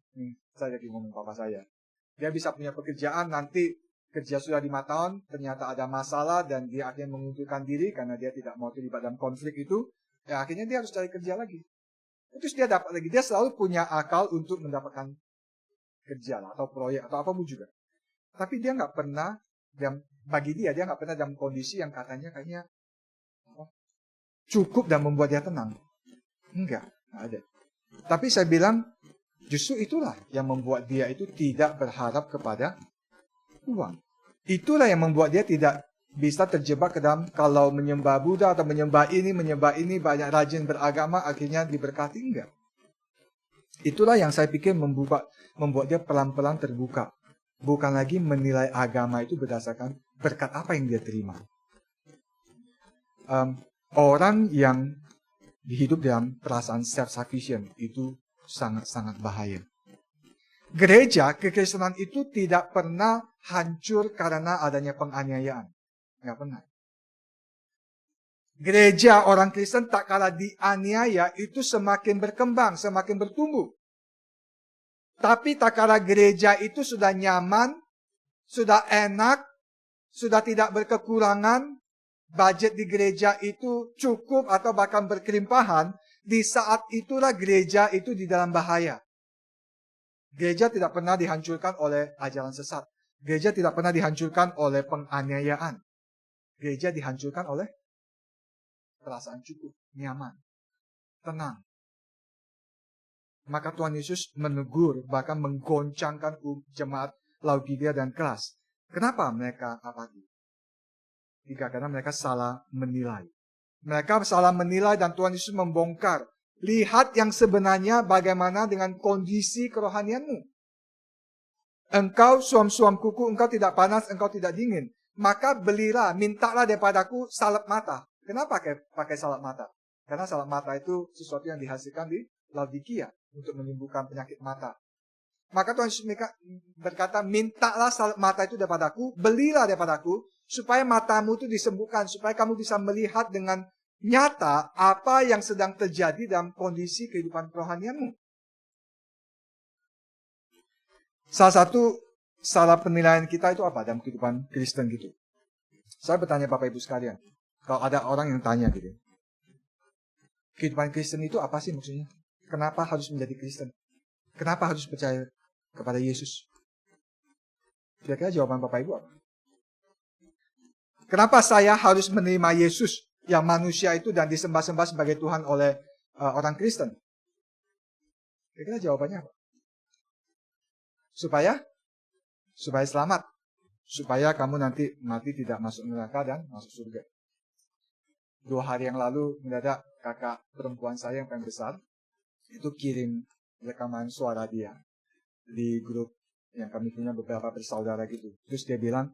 Saya lagi ngomong papa saya. Dia bisa punya pekerjaan, nanti kerja sudah 5 tahun, ternyata ada masalah dan dia akhirnya mengundurkan diri karena dia tidak mau terlibat dalam konflik itu. Ya akhirnya dia harus cari kerja lagi. Terus dia dapat lagi, dia selalu punya akal untuk mendapatkan kerja lah, atau proyek atau apapun juga. Tapi dia nggak pernah, bagi dia nggak pernah dalam kondisi yang katanya kayaknya cukup dan membuat dia tenang. Enggak ada. Tapi saya bilang justru itulah yang membuat dia itu tidak berharap kepada uang. Itulah yang membuat dia tidak bisa terjebak ke dalam kalau menyembah Buddha atau menyembah ini, banyak rajin beragama, akhirnya diberkati, enggak. Itulah yang saya pikir membuat dia pelan-pelan terbuka. Bukan lagi menilai agama itu berdasarkan berkat apa yang dia terima. Orang yang hidup dalam perasaan self-sufficient itu sangat-sangat bahaya. Gereja, kekristenan itu tidak pernah hancur karena adanya penganiayaan. Nggak pernah. Gereja orang Kristen tak kalah dianiaya itu semakin berkembang, semakin bertumbuh. Tapi tak kalah gereja itu sudah nyaman, sudah enak, sudah tidak berkekurangan, budget di gereja itu cukup atau bahkan berkelimpahan, di saat itulah gereja itu di dalam bahaya. Gereja tidak pernah dihancurkan oleh ajaran sesat. Gereja tidak pernah dihancurkan oleh penganiayaan. Gereja dihancurkan oleh perasaan cukup, nyaman, tenang. Maka Tuhan Yesus menegur, bahkan menggoncangkan jemaat Laodikia dan keras. Kenapa mereka apati? Karena mereka salah menilai. Mereka salah menilai dan Tuhan Yesus membongkar. Lihat yang sebenarnya bagaimana dengan kondisi kerohanianmu. Engkau suam-suam kuku, engkau tidak panas, engkau tidak dingin. Maka belilah, mintalah daripadaku salep mata. Kenapa pakai salep mata? Karena salep mata itu sesuatu yang dihasilkan di Laodikia untuk menyembuhkan penyakit mata. Maka Tuhan Yesus berkata, mintalah salep mata itu daripadaku, belilah daripadaku, supaya matamu itu disembuhkan, supaya kamu bisa melihat dengan nyata apa yang sedang terjadi dalam kondisi kehidupan kerohanianmu. Salah satu salah penilaian kita itu apa dalam kehidupan Kristen gitu? Saya bertanya Bapak Ibu sekalian, kalau ada orang yang tanya gitu, kehidupan Kristen itu apa sih maksudnya? Kenapa harus menjadi Kristen? Kenapa harus percaya kepada Yesus? Kira-kira jawaban Bapak Ibu apa? Kenapa saya harus menerima Yesus yang manusia itu dan disembah-sembah sebagai Tuhan oleh orang Kristen? Kira-kira jawabannya apa? Supaya selamat. Supaya kamu nanti mati tidak masuk neraka dan masuk surga. 2 hari yang lalu mendadak kakak perempuan saya yang paling besar itu kirim rekaman suara dia di grup yang kami punya beberapa bersaudara gitu. Terus dia bilang,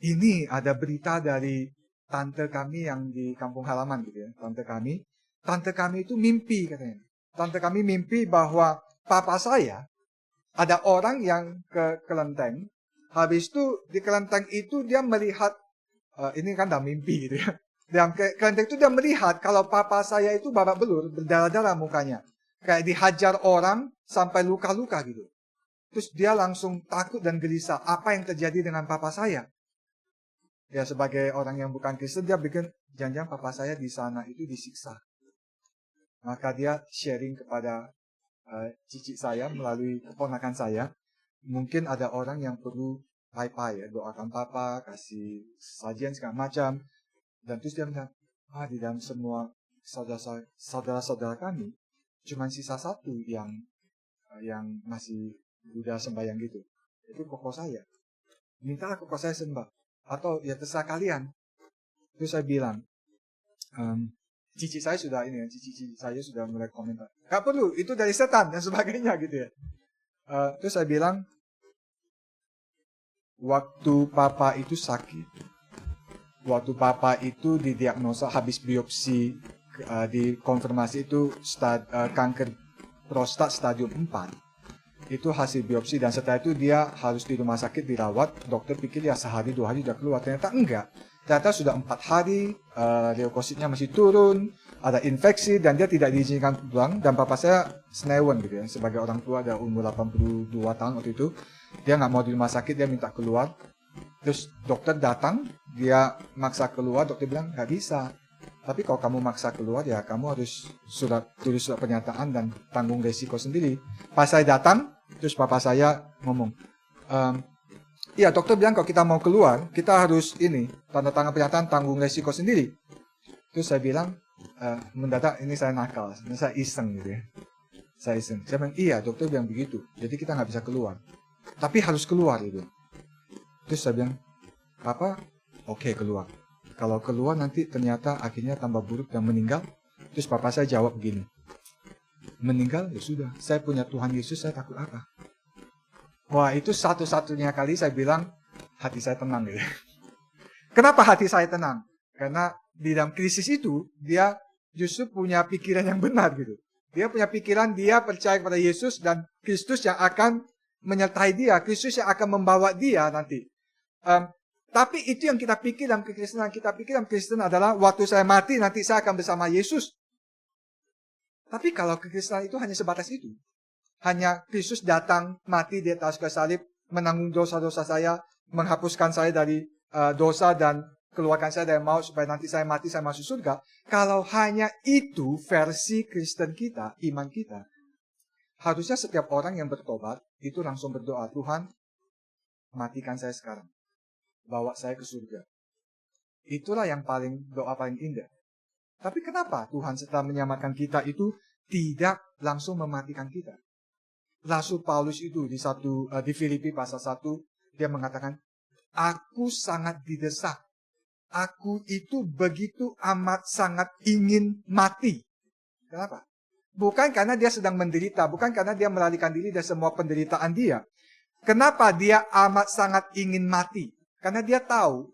ini ada berita dari tante kami yang di kampung halaman gitu ya. Tante kami itu mimpi katanya. Tante kami mimpi bahwa papa saya ada orang yang ke kelenteng. Habis itu di kelenteng itu dia melihat, ini kan dah mimpi gitu ya. Dalam kelenteng itu dia melihat kalau papa saya itu babak belur, berdarah-darah mukanya. Kayak dihajar orang sampai luka-luka gitu. Terus dia langsung takut dan gelisah. Apa yang terjadi dengan papa saya? Ya sebagai orang yang bukan Kristen, dia bikin jangan-jangan papa saya di sana itu disiksa. Maka dia sharing kepada cici saya melalui keponakan saya. Mungkin ada orang yang perlu pai-pai ya, doakan papa, kasih sajian segala macam. Dan terus dia bilang, di dalam semua saudara-saudara kami, cuma sisa satu yang masih udah sembahyang gitu. Itu koko saya. Mintalah koko saya sembah. Atau ya terserah kalian. Terus saya bilang, cici saya sudah cici saya sudah mulai komentar. Gak perlu, itu dari setan dan sebagainya gitu ya. Terus saya bilang, waktu papa itu sakit, waktu papa itu didiagnosa habis biopsi, dikonfirmasi itu kanker prostat stadium 4. Itu hasil biopsi dan setelah itu dia harus di rumah sakit dirawat. Dokter pikir ya sehari 2 hari sudah keluar, ternyata enggak. Ternyata sudah 4 hari, leukositnya masih turun, ada infeksi dan dia tidak diizinkan pulang. Dan papa saya senewen gitu ya, sebagai orang tua ada umur 82 tahun waktu itu. Dia nggak mau di rumah sakit, dia minta keluar. Terus dokter datang, dia maksa keluar, dokter bilang nggak bisa. Tapi kalau kamu maksa keluar ya kamu harus tulis surat pernyataan dan tanggung resiko sendiri. Pas saya datang, terus papa saya ngomong, iya dokter bilang kalau kita mau keluar, kita harus tanda tangan pernyataan tanggung resiko sendiri. Terus saya bilang, mendadak ini saya nakal, saya iseng gitu ya. Saya bilang, iya dokter bilang begitu, jadi kita nggak bisa keluar. Tapi harus keluar gitu. Terus saya bilang, papa, oke, keluar. Kalau keluar nanti ternyata akhirnya tambah buruk dan meninggal. Terus papa saya jawab begini, meninggal ya sudah, saya punya Tuhan Yesus, saya takut apa? Wah, itu satu-satunya kali saya bilang hati saya tenang gitu. Kenapa hati saya tenang? Karena di dalam krisis itu dia justru punya pikiran yang benar gitu. Dia punya pikiran, dia percaya kepada Yesus dan Kristus yang akan menyertai dia, Kristus yang akan membawa dia nanti. Tapi itu yang kita pikir dalam kekristenan. Kita pikir dalam Kristen adalah waktu saya mati nanti saya akan bersama Yesus. Tapi kalau kekristenan itu hanya sebatas itu. Hanya Kristus datang, mati di atas kayu salib, menanggung dosa-dosa saya, menghapuskan saya dari dosa dan keluarkan saya dari maut supaya nanti saya mati, saya masuk surga. Kalau hanya itu versi Kristen kita, iman kita, harusnya setiap orang yang bertobat itu langsung berdoa, Tuhan, matikan saya sekarang. Bawa saya ke surga. Itulah yang doa paling indah. Tapi kenapa Tuhan setelah menyelamatkan kita itu tidak langsung mematikan kita? Rasul Paulus itu di Filipi pasal 1, dia mengatakan, aku sangat didesak. Aku itu begitu amat sangat ingin mati. Kenapa? Bukan karena dia sedang menderita, bukan karena dia melarikan diri dari semua penderitaan dia. Kenapa dia amat sangat ingin mati? Karena dia tahu,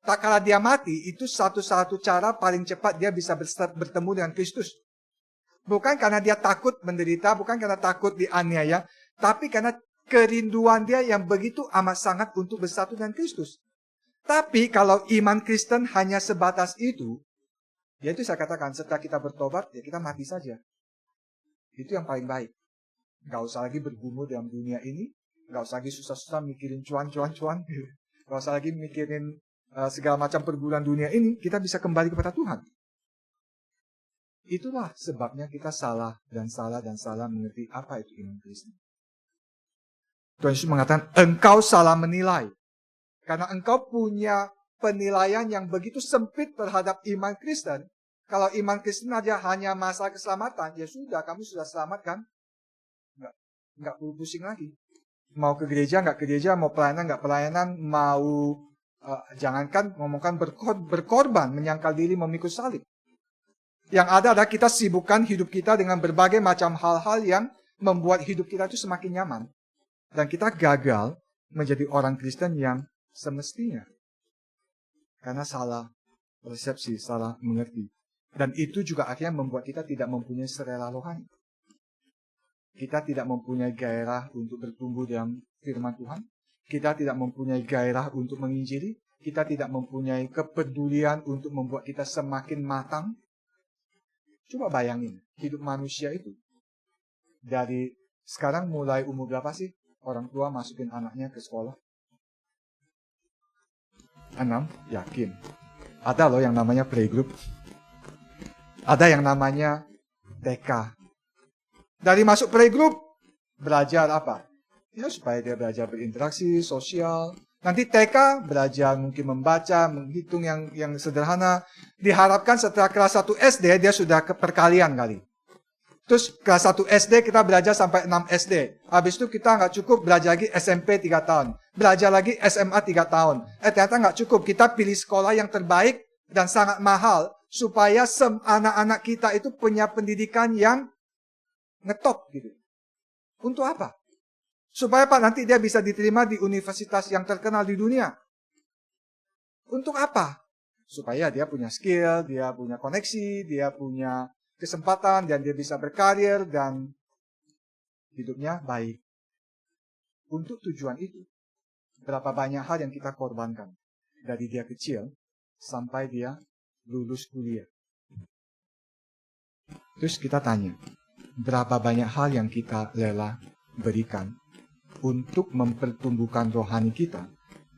tak kala dia mati, itu satu-satu cara paling cepat dia bisa bertemu dengan Kristus. Bukan karena dia takut menderita, bukan karena takut dianiaya, tapi karena kerinduan dia yang begitu amat sangat untuk bersatu dengan Kristus. Tapi kalau iman Kristen hanya sebatas itu, yaitu saya katakan setelah kita bertobat, ya kita mati saja. Itu yang paling baik. Gak usah lagi bergumul dalam dunia ini, gak usah lagi susah-susah mikirin cuan. Gak usah lagi mikirin segala macam pergumulan dunia ini, kita bisa kembali kepada Tuhan. Itulah sebabnya kita salah mengerti apa itu iman Kristen. Tuhan Yesus mengatakan, engkau salah menilai. Karena engkau punya penilaian yang begitu sempit terhadap iman Kristen. Kalau iman Kristen aja hanya masalah keselamatan, ya sudah, kamu sudah selamat kan? Nggak perlu pusing lagi. Mau ke gereja, nggak ke gereja, mau pelayanan, nggak pelayanan, mau jangankan ngomongkan berkorban, menyangkal diri, memikul salib. Yang ada adalah kita sibukkan hidup kita dengan berbagai macam hal-hal yang membuat hidup kita itu semakin nyaman. Dan kita gagal menjadi orang Kristen yang semestinya. Karena salah persepsi, salah mengerti. Dan itu juga akhirnya membuat kita tidak mempunyai selera rohani. Kita tidak mempunyai gairah untuk bertumbuh dalam firman Tuhan. Kita tidak mempunyai gairah untuk menginjili. Kita tidak mempunyai kepedulian untuk membuat kita semakin matang. Coba bayangin, hidup manusia itu. Dari sekarang mulai umur berapa sih orang tua masukin anaknya ke sekolah? 6, yakin. Ada loh yang namanya playgroup. Ada yang namanya TK. Dari masuk playgroup, belajar apa? Ya supaya dia belajar berinteraksi, sosial. Nanti TK belajar mungkin membaca, menghitung yang sederhana. Diharapkan setelah kelas 1 SD dia sudah perkalian kali. Terus kelas 1 SD kita belajar sampai 6 SD. Habis itu kita nggak cukup belajar lagi SMP 3 tahun. Belajar lagi SMA 3 tahun. Ternyata nggak cukup. Kita pilih sekolah yang terbaik dan sangat mahal. Supaya anak-anak kita itu punya pendidikan yang ngetop gitu. Untuk apa? Supaya nanti dia bisa diterima di universitas yang terkenal di dunia. Untuk apa? Supaya dia punya skill, dia punya koneksi, dia punya kesempatan, dan dia bisa berkarir, dan hidupnya baik. Untuk tujuan itu, berapa banyak hal yang kita korbankan. Dari dia kecil, sampai dia lulus kuliah. Terus kita tanya, berapa banyak hal yang kita rela berikan untuk mempertumbuhkan rohani kita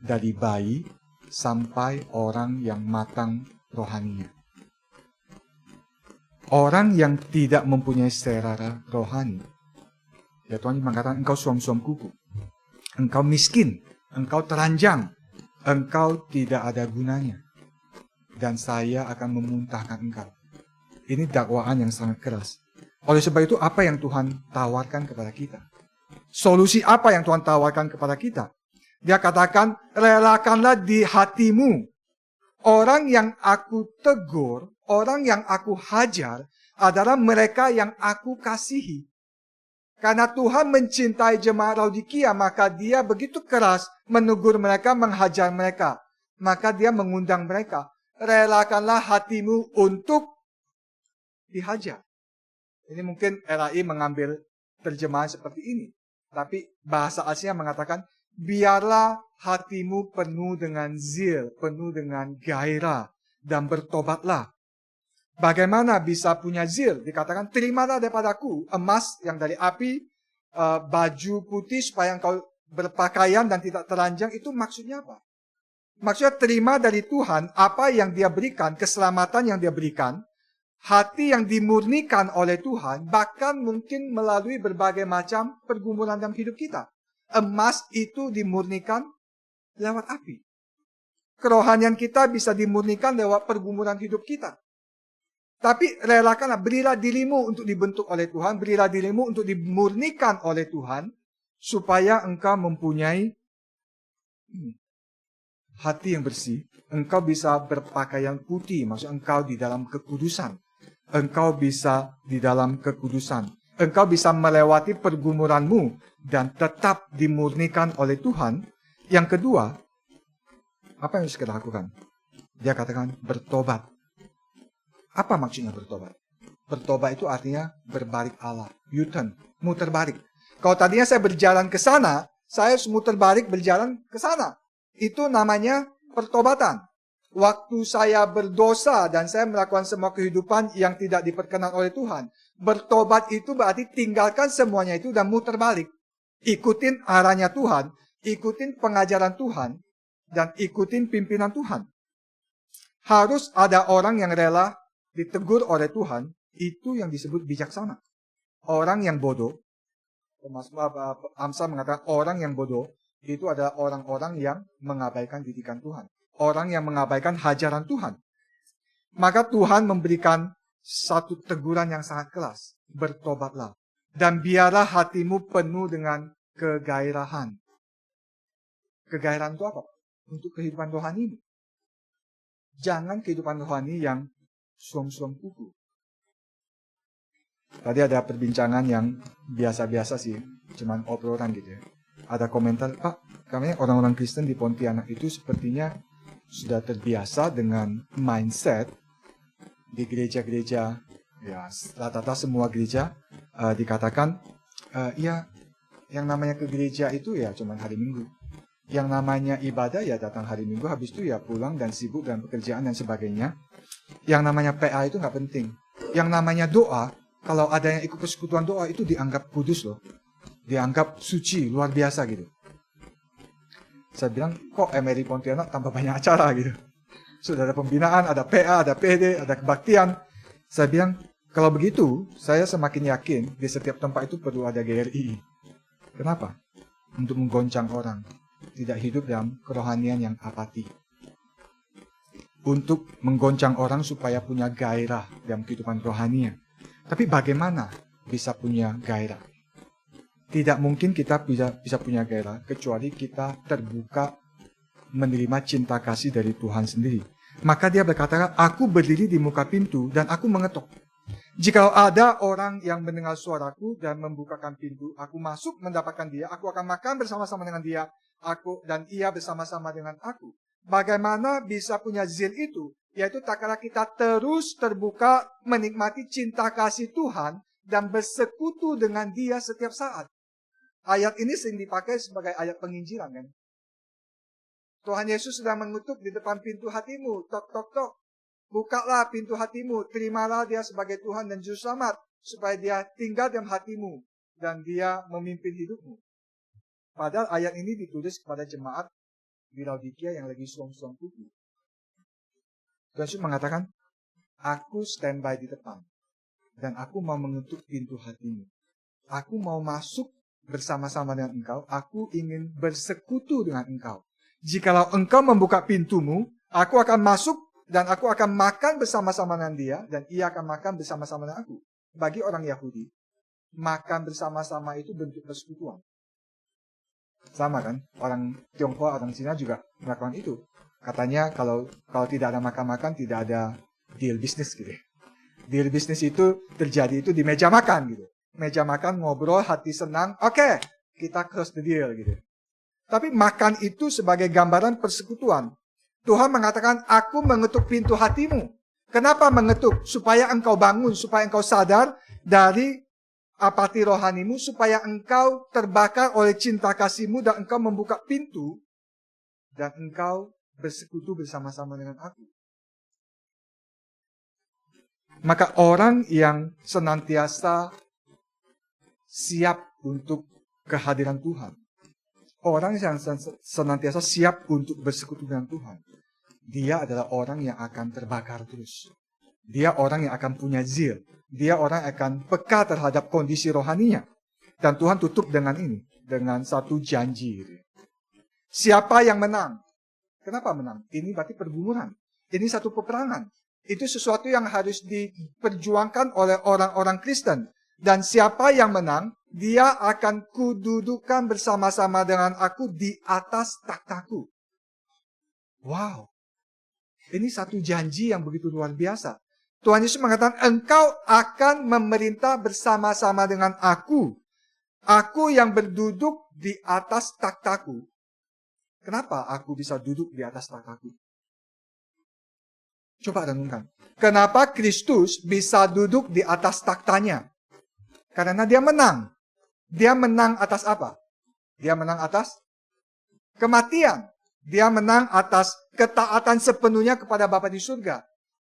dari bayi sampai orang yang matang rohaninya. Orang yang tidak mempunyai selera rohani, ya Tuhan mengatakan engkau suam-suam kuku, engkau miskin, engkau telanjang, engkau tidak ada gunanya, dan saya akan memuntahkan engkau. Ini dakwaan yang sangat keras. Oleh sebab itu, apa yang Tuhan tawarkan kepada kita? Solusi apa yang Tuhan tawarkan kepada kita? Dia katakan, relakanlah di hatimu. Orang yang aku tegur, orang yang aku hajar, adalah mereka yang aku kasihi. Karena Tuhan mencintai jemaat Laodikia, maka dia begitu keras menegur mereka, menghajar mereka. Maka dia mengundang mereka, relakanlah hatimu untuk dihajar. Ini mungkin RAI mengambil terjemahan seperti ini. Tapi bahasa aslinya mengatakan, biarlah hatimu penuh dengan zeal, penuh dengan gairah, dan bertobatlah. Bagaimana bisa punya zeal? Dikatakan, terimalah daripadaku emas yang dari api, baju putih supaya engkau berpakaian dan tidak telanjang. Itu maksudnya apa? Maksudnya terima dari Tuhan apa yang dia berikan, keselamatan yang dia berikan, hati yang dimurnikan oleh Tuhan, bahkan mungkin melalui berbagai macam pergumulan dalam hidup kita. Emas itu dimurnikan lewat api. Kerohanian kita bisa dimurnikan lewat pergumulan hidup kita. Tapi relakanlah, berilah dirimu untuk dibentuk oleh Tuhan, berilah dirimu untuk dimurnikan oleh Tuhan, supaya engkau mempunyai hati yang bersih, engkau bisa berpakaian putih, maksudnya engkau di dalam kekudusan. Engkau bisa di dalam kekudusan. Engkau bisa melewati pergumulanmu dan tetap dimurnikan oleh Tuhan. Yang kedua, apa yang harus kita lakukan? Dia katakan bertobat. Apa maksudnya bertobat? Bertobat itu artinya berbalik arah, U-turn, muter balik. Kalau tadinya saya berjalan ke sana, saya harus muter balik berjalan ke sana. Itu namanya pertobatan. Waktu saya berdosa dan saya melakukan semua kehidupan yang tidak diperkenan oleh Tuhan, bertobat itu berarti tinggalkan semuanya itu dan muter balik. Ikutin arahnya Tuhan, ikutin pengajaran Tuhan, dan ikutin pimpinan Tuhan. Harus ada orang yang rela ditegur oleh Tuhan, itu yang disebut bijaksana. Orang yang bodoh, Amsal mengatakan orang yang bodoh, itu adalah orang-orang yang mengabaikan didikan Tuhan. Orang yang mengabaikan hajaran Tuhan. Maka Tuhan memberikan satu teguran yang sangat keras. Bertobatlah. Dan biarlah hatimu penuh dengan kegairahan. Kegairahan itu apa? Untuk kehidupan rohani. Jangan kehidupan rohani yang suam-suam kuku. Tadi ada perbincangan yang biasa-biasa sih. Cuman obrolan gitu ya. Ada komentar, Pak, kami orang-orang Kristen di Pontianak itu sepertinya sudah terbiasa dengan mindset di gereja-gereja, ya rata-rata semua gereja dikatakan, ya yang namanya ke gereja itu ya cuman hari Minggu. Yang namanya ibadah ya datang hari Minggu, habis itu ya pulang dan sibuk dan pekerjaan dan sebagainya. Yang namanya PA itu nggak penting. Yang namanya doa, kalau ada yang ikut persekutuan doa itu dianggap kudus loh. Dianggap suci, luar biasa gitu. Saya bilang, kok MRI Pontianak tambah banyak acara gitu. Sudah ada pembinaan, ada PA, ada PD, ada kebaktian. Saya bilang, kalau begitu, saya semakin yakin di setiap tempat itu perlu ada GRI. Kenapa? Untuk menggoncang orang. Tidak hidup dalam kerohanian yang apati. Untuk menggoncang orang supaya punya gairah dalam kehidupan rohaninya. Tapi bagaimana bisa punya gairah? Tidak mungkin kita bisa punya gairah kecuali kita terbuka menerima cinta kasih dari Tuhan sendiri. Maka dia berkata, aku berdiri di muka pintu dan aku mengetuk. Jika ada orang yang mendengar suaraku dan membukakan pintu, aku masuk mendapatkan dia, aku akan makan bersama-sama dengan dia, aku dan ia bersama-sama dengan aku. Bagaimana bisa punya zeal itu? Yaitu tak kala kita terus terbuka menikmati cinta kasih Tuhan dan bersekutu dengan dia setiap saat. Ayat ini sering dipakai sebagai ayat penginjilan kan. Tuhan Yesus sedang mengutuk di depan pintu hatimu. Tok, tok, tok. Bukalah pintu hatimu. Terimalah dia sebagai Tuhan dan Juru Selamat. Supaya dia tinggal dalam hatimu. Dan dia memimpin hidupmu. Padahal ayat ini ditulis kepada jemaat di Laodikia yang lagi suam-suam kuku. Tuhan Yesus mengatakan, aku standby di depan. Dan aku mau mengutuk pintu hatimu. Aku mau masuk bersama-sama dengan engkau, aku ingin bersekutu dengan engkau. Jikalau engkau membuka pintumu, aku akan masuk dan aku akan makan bersama-sama dengan dia dan ia akan makan bersama-sama dengan aku. Bagi orang Yahudi, makan bersama-sama itu bentuk persekutuan. Sama kan? Orang Tionghoa, orang Cina juga melakukan itu. Katanya kalau tidak ada makan-makan, tidak ada deal bisnis gitu. Deal bisnis itu terjadi itu di meja makan gitu. Meja makan, ngobrol, hati senang, oke, kita close the deal gitu. Tapi makan itu sebagai gambaran persekutuan. Tuhan mengatakan, aku mengetuk pintu hatimu. Kenapa mengetuk? Supaya engkau bangun, supaya engkau sadar dari apati rohanimu supaya engkau terbakar oleh cinta kasihmu dan engkau membuka pintu dan engkau bersekutu bersama-sama dengan aku. Maka orang yang senantiasa siap untuk kehadiran Tuhan, orang yang senantiasa siap untuk bersekutu dengan Tuhan, dia adalah orang yang akan terbakar terus. Dia orang yang akan punya zeal. Dia orang yang akan peka terhadap kondisi rohaninya. Dan Tuhan tutup dengan ini, dengan satu janji. Siapa yang menang? Kenapa menang? Ini berarti pergumulan. Ini satu peperangan. Itu sesuatu yang harus diperjuangkan oleh orang-orang Kristen. Dan siapa yang menang, dia akan kududukan bersama-sama dengan aku di atas takhtaku. Wow. Ini satu janji yang begitu luar biasa. Tuhan Yesus mengatakan, engkau akan memerintah bersama-sama dengan aku. Aku yang berduduk di atas takhtaku. Kenapa aku bisa duduk di atas takhtaku? Coba renungkan. Kenapa Kristus bisa duduk di atas takhtanya? Karena dia menang. Dia menang atas apa? Dia menang atas kematian. Dia menang atas ketaatan sepenuhnya kepada Bapa di surga.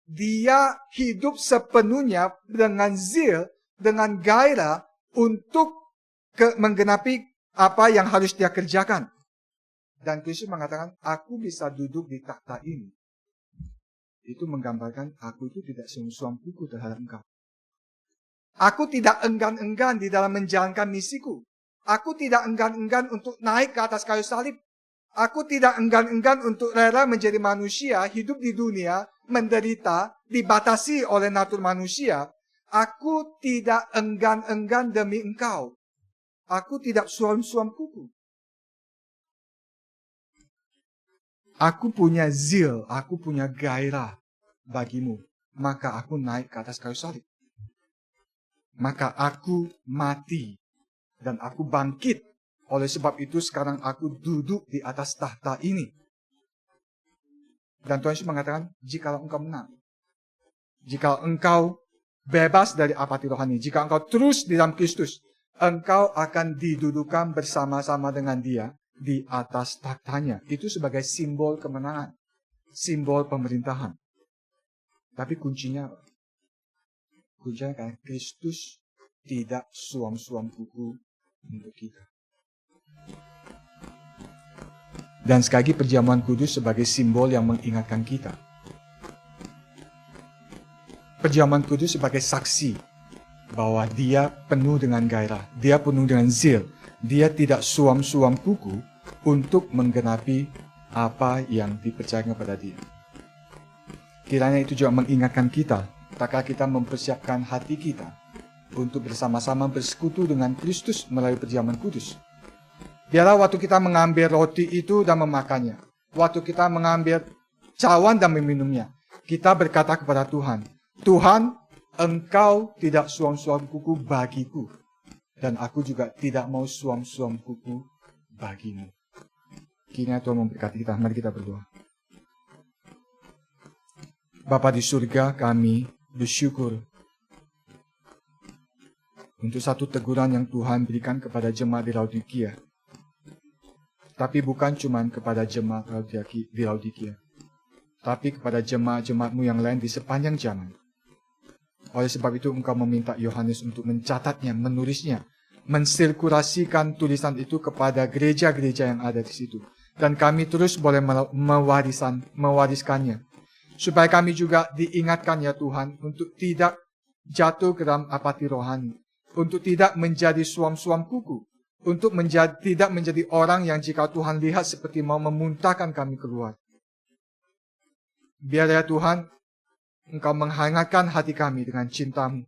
Dia hidup sepenuhnya dengan zeal, dengan gairah untuk menggenapi apa yang harus dia kerjakan. Dan Kristus mengatakan, aku bisa duduk di takhta ini. Itu menggambarkan aku itu tidak suam kuku terhadap engkau. Aku tidak enggan-enggan di dalam menjalankan misiku. Aku tidak enggan-enggan untuk naik ke atas kayu salib. Aku tidak enggan-enggan untuk rela menjadi manusia, hidup di dunia, menderita, dibatasi oleh natur manusia. Aku tidak enggan-enggan demi engkau. Aku tidak suam-suam kuku. Aku punya zeal, aku punya gairah bagimu. Maka aku naik ke atas kayu salib. Maka aku mati dan aku bangkit. Oleh sebab itu sekarang aku duduk di atas tahta ini. Dan Tuhan Yesus mengatakan, jikalau engkau menang, jikalau engkau bebas dari apati rohani, jika engkau terus di dalam Kristus, engkau akan didudukan bersama-sama dengan dia di atas tahtanya. Itu sebagai simbol kemenangan, simbol pemerintahan. Tapi kuncinya apa? Kuncinya karena Kristus tidak suam-suam kuku untuk kita. Dan sekali lagi perjamuan kudus sebagai simbol yang mengingatkan kita. Perjamuan kudus sebagai saksi bahwa dia penuh dengan gairah, dia penuh dengan zeal, dia tidak suam-suam kuku untuk menggenapi apa yang dipercayakan kepada dia. Kiranya itu juga mengingatkan kita, tatkala kita mempersiapkan hati kita untuk bersama-sama bersekutu dengan Kristus melalui perjamuan kudus. Biarlah waktu kita mengambil roti itu dan memakannya, waktu kita mengambil cawan dan meminumnya, kita berkata kepada Tuhan, Tuhan, engkau tidak suam-suam kuku bagiku, dan aku juga tidak mau suam-suam kuku bagimu. Kiranya Tuhan memberkati kita. Mari kita berdoa. Bapa di surga, kami bersyukur untuk satu teguran yang Tuhan berikan kepada jemaat di Laodikia. Tapi bukan cuma kepada jemaat di Laodikia, tapi kepada jemaat-jemaat-Mu yang lain di sepanjang zaman. Oleh sebab itu Engkau meminta Yohanes untuk mencatatnya, menulisnya, mensirkulasikan tulisan itu kepada gereja-gereja yang ada di situ. Dan kami terus boleh mewariskannya. Supaya kami juga diingatkan ya Tuhan, untuk tidak jatuh ke dalam apati rohani. Untuk tidak menjadi suam-suam kuku. Untuk tidak menjadi orang yang jika Tuhan lihat seperti mau memuntahkan kami keluar. Biar ya Tuhan, Engkau menghangatkan hati kami dengan cinta-Mu.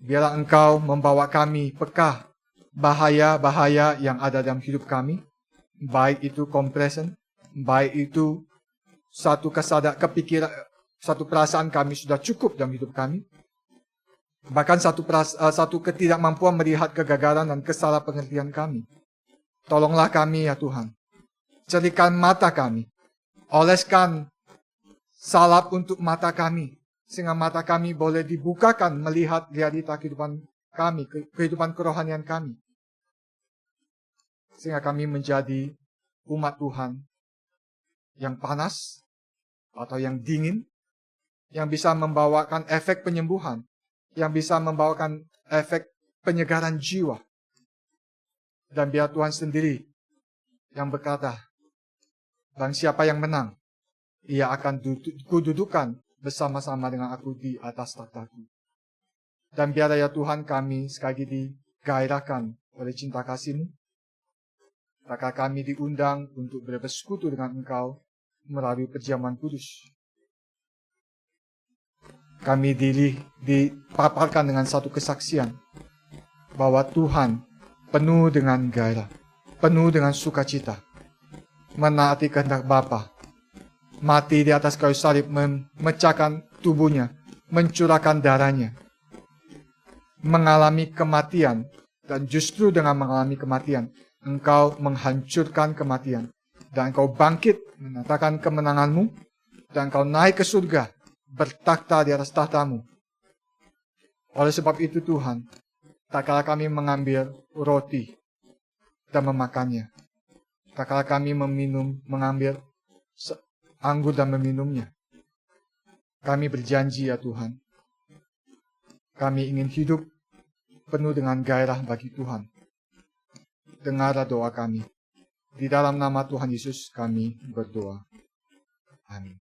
Biarlah Engkau membawa kami peka bahaya-bahaya yang ada dalam hidup kami. Baik itu kompresen, baik itu satu kepikiran, satu perasaan kami sudah cukup dalam hidup kami. Bahkan satu ketidakmampuan melihat kegagalan dan kesalahpengertian kami. Tolonglah kami ya Tuhan. Cerikan mata kami. Oleskan salap untuk mata kami. Sehingga mata kami boleh dibukakan melihat realita kehidupan kami, kehidupan kerohanian kami. Sehingga kami menjadi umat Tuhan yang panas atau yang dingin, yang bisa membawakan efek penyembuhan, yang bisa membawakan efek penyegaran jiwa. Dan biar Tuhan sendiri yang berkata, "Barang siapa yang menang, ia akan kududukan bersama-sama dengan aku di atas takhtaku." Dan biar ya Tuhan kami sekali lagi digairahkan oleh cinta kasih-Mu. Maka kami diundang untuk bersekutu dengan Engkau melalui perjamuan kudus. Kami dipaparkan dengan satu kesaksian bahwa Tuhan penuh dengan gairah, penuh dengan sukacita, menaati kehendak Bapa, mati di atas kayu salib, memecahkan tubuhnya, mencurahkan darahnya, mengalami kematian, dan justru dengan mengalami kematian, Engkau menghancurkan kematian, dan Engkau bangkit, menyatakan kemenangan-Mu, dan Engkau naik ke surga, bertakhta di atas tahta-Mu. Oleh sebab itu Tuhan, tak kala kami mengambil roti dan memakannya, tak kala kami mengambil anggur dan meminumnya, kami berjanji ya Tuhan, kami ingin hidup penuh dengan gairah bagi Tuhan. Dengarlah doa kami. Di dalam nama Tuhan Yesus kami berdoa. Amin.